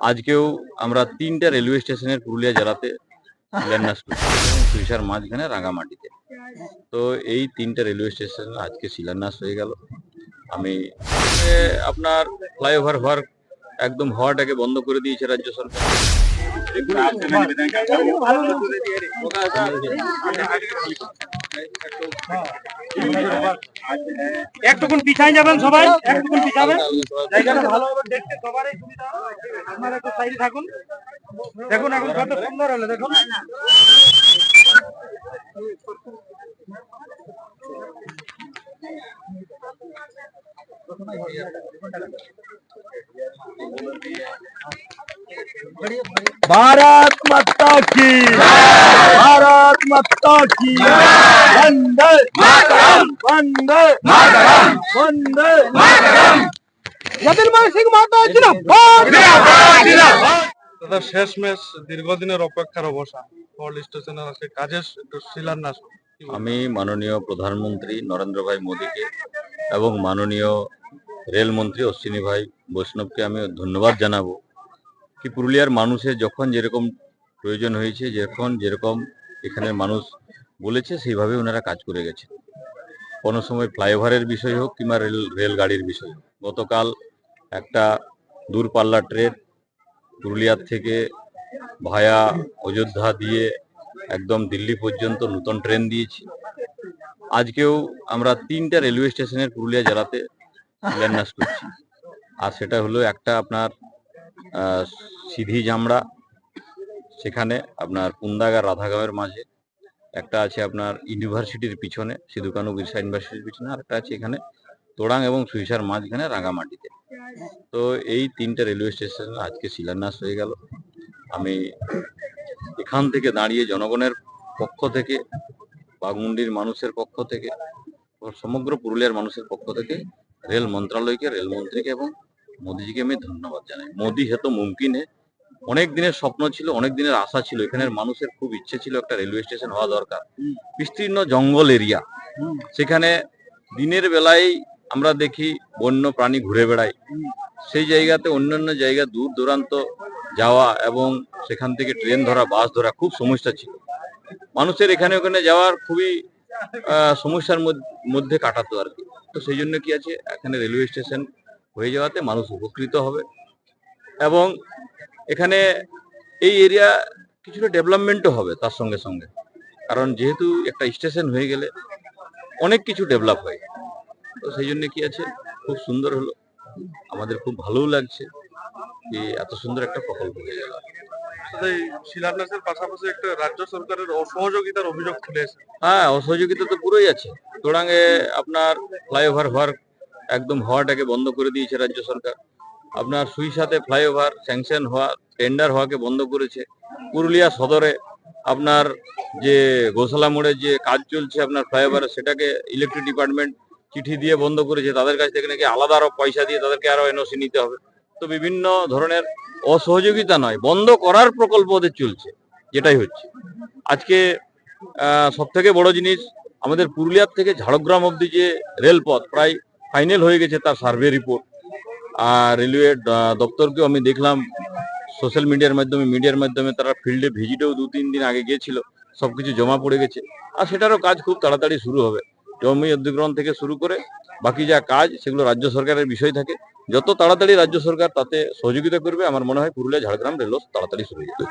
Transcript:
আজকেও আমরা ৩টা রেলওয়ে স্টেশনের পুরুলিয়া জেলাতে শিলান্যাস করছি এবং সুইসার মাঝখানে রাঙামাটিতে। তো এই ৩টা রেলওয়ে স্টেশন আজকে শিলান্যাস হয়ে গেল। আমি আপনার ফ্লাইওভার হওয়াটাকে বন্ধ করে দিয়েছে রাজ্য সরকার। একটুকুন পিছাই যাবেন সবাই, একটুকুন পিছাবেন, জায়গাটা ভালোভাবে দেখতে সবারই সুবিধা হবে। আপনারা একটু সাইডে থাকুন। দেখুন এখন কত সুন্দর হলো, দেখুন। भारत माता की भारत माता की वंदे मातरम वंदे मातरम वंदे मातरम জাতির সিং মাতা জিন্দাবাদ। দাদা শেষমেশ দীর্ঘদিনের অপেক্ষার অবসান, ওল্ড স্টেশনের আজকে কাজের একটু শিলান্যাস। আমি মাননীয় প্রধানমন্ত্রী নরেন্দ্র ভাই মোদীকে এবং মাননীয় রেলমন্ত্রী অশ্বিনী ভাই বৈষ্ণবকে আমি ধন্যবাদ জানাবো কি পুরুলিয়ার মানুষের যখন যেরকম প্রয়োজন হয়েছে, যখন যেরকম এখানের মানুষ বলেছে সেইভাবে ওনারা কাজ করে গেছে। কোনো সময় ফ্লাইওভারের বিষয় হোক কিংবা রেলগাড়ির বিষয় হোক। গতকাল একটা দূরপাল্লা ট্রেন পুরুলিয়ার থেকে ভায়া অযোধ্যা দিয়ে একদম দিল্লি পর্যন্ত নতুন ট্রেন দিয়েছি। আজকেও আমরা 3টা রেলওয়ে স্টেশনের পুরুলিয়া জেলাতে শিলান্যাস করছি। আর সেটা হলো একটা আপনার সিধি জামড়া, সেখানে আপনার কুন্দাগার রাধাগাঁওয়ের মাঝে, একটা আছে আপনার ইউনিভার্সিটির পিছনে সিধু কানু বিরসা ইউনিভার্সিটির পিছনে, আর একটা আছে এখানে তোড়াং এবং সুইসার মাঝখানে রাঙামাটিতে। তো এই 3টে রেলওয়ে স্টেশন আজকে শিলান্যাস হয়ে গেল। আমি এখান থেকে দাঁড়িয়ে জনগণের পক্ষ থেকে, বাঘমুন্ডির মানুষের পক্ষ থেকে, সমগ্র পুরুলিয়ার মানুষের পক্ষ থেকে রেল মন্ত্রণালয়কে, রেলমন্ত্রীকে এবং মোদীজিকে আমি ধন্যবাদ জানাই। মোদী হেতু মুমকিন হে। অনেক দিনের স্বপ্ন ছিল, অনেক দিনের আশা ছিল, এখানের মানুষের খুব ইচ্ছে ছিল একটা রেলওয়ে স্টেশন হওয়া দরকার। বিস্তীর্ণ জঙ্গল এরিয়া, সেখানে দিনের বেলায় আমরা দেখি বন্য প্রাণী ঘুরে বেড়ায়। সেই জায়গাতে অন্যান্য জায়গা দূর দূরান্ত যাওয়া এবং সেখান থেকে ট্রেন ধরা, বাস ধরা খুব সমস্যা ছিল। মানুষের এখানে ওখানে যাওয়ার খুবই সমস্যার মধ্যে কাটাতো আর কি। তো সেই জন্য কি আছে, এখানে রেলওয়ে স্টেশন হয়ে যাওয়াতে মানুষ উপকৃত হবে এবং এখানে এই এরিয়া কিছুটা ডেভেলপমেন্টও হবে তার সঙ্গে সঙ্গে। কারণ যেহেতু একটা স্টেশন হয়ে গেলে অনেক কিছু ডেভেলপ হয়। তো সেই জন্য কি আছে, খুব সুন্দর হলো, আমাদের খুব ভালোও লাগছে যে এত সুন্দর একটা প্রকল্প হয়ে গেল। এই শিলান্যাসের পাশাপাশি একটা রাজ্য সরকারের অসহযোগিতার অভিযোগ তুলে এসেছে। হ্যাঁ, অসহযোগিতা তো পুরোই আছে। তোড়াঙ্গে আপনার ফ্লাইওভার হওয়াটাকে বন্ধ করে দিয়েছে রাজ্য সরকার। আপনার সুইসাতে ফ্লাইওভার স্যাংশন হওয়া, টেন্ডার হওয়াকে বন্ধ করেছে। পুরুলিয়া সদরে আপনার যে গোশালা মোড়ে যে কাজ চলছে আপনার ফ্লাইওভারে, সেটাকে ইলেকট্রিক ডিপার্টমেন্ট চিঠি দিয়ে বন্ধ করেছে। তাদের কাছ থেকে নাকি আলাদা আরো পয়সা দিয়ে তাদেরকে আরো এনওসি নিতে হবে। তো বিভিন্ন ধরনের অসহযোগিতা নয়, বন্ধ করার প্রকল্প ওদের চলছে, যেটাই হচ্ছে। আজকে সব থেকে বড় জিনিস, আমাদের পুরুলিয়ার থেকে ঝাড়গ্রাম অবধি যে রেলপথ প্রায় ফাইনাল হয়ে গেছে তার সার্ভে রিপোর্ট। আর রেলওয়ে দপ্তরকেও আমি দেখলাম সোশ্যাল মিডিয়ার মাধ্যমে তারা ফিল্ডে ভিজিটেও 2-3 দিন আগে গিয়েছিল, সবকিছু জমা পড়ে গেছে। আর সেটারও কাজ খুব তাড়াতাড়ি শুরু হবে। জমি অধিগ্রহণ থেকে শুরু করে বাকি যা কাজ, সেগুলো রাজ্য সরকারের বিষয় থাকে। যত তাড়াতাড়ি রাজ্য সরকার তাতে সহযোগিতা করবে, আমার মনে হয় পুরুলিয়া ঝাড়গ্রাম রেলও তাড়াতাড়ি শুরু হয়ে যাবে।